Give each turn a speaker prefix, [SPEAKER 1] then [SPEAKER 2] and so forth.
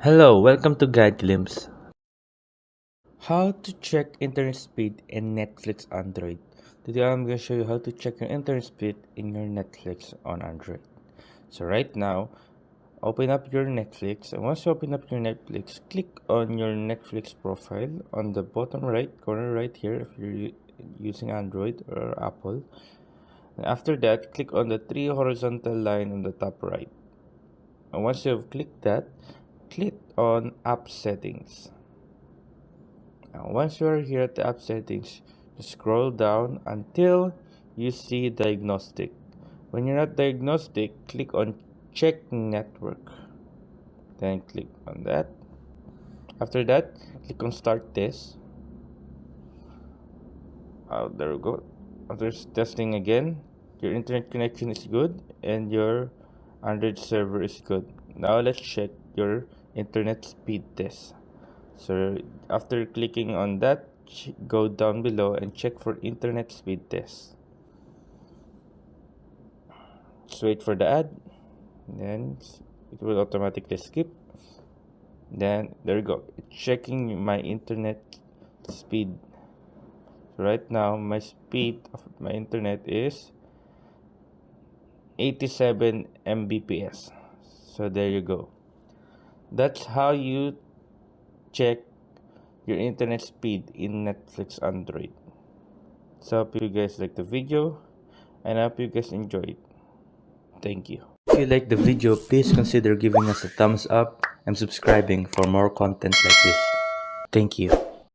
[SPEAKER 1] Hello, welcome to Guide Glimpse. How to check internet speed in Netflix Android. Today I'm going to show you how to check your internet speed in your Netflix on Android. So right now, open up your Netflix, and once you open up your Netflix, click on your Netflix profile on the bottom right corner right here if you're using Android or Apple. And after that, click on the three horizontal line on the top right. And once you've clicked that, click on App Settings. Now, once you are here at the app settings, just scroll down until you see diagnostic. When you're at diagnostic, click on check network. Then click on that. After that, click on start test. There we go. After testing again, your internet connection is good and your Android server is good. Now let's check your internet speed test. So after clicking on that, go down below and check for internet speed test. Just wait for the ad, then it will automatically skip. Then there you go. It's checking my internet speed. Right now, my speed of my internet is 87 Mbps. So there you go. That's how you check your internet speed in Netflix Android. So hope you guys like the video and I hope you guys enjoyed. Thank you. If you like the video, please consider giving us a thumbs up and subscribing for more content like this. Thank you.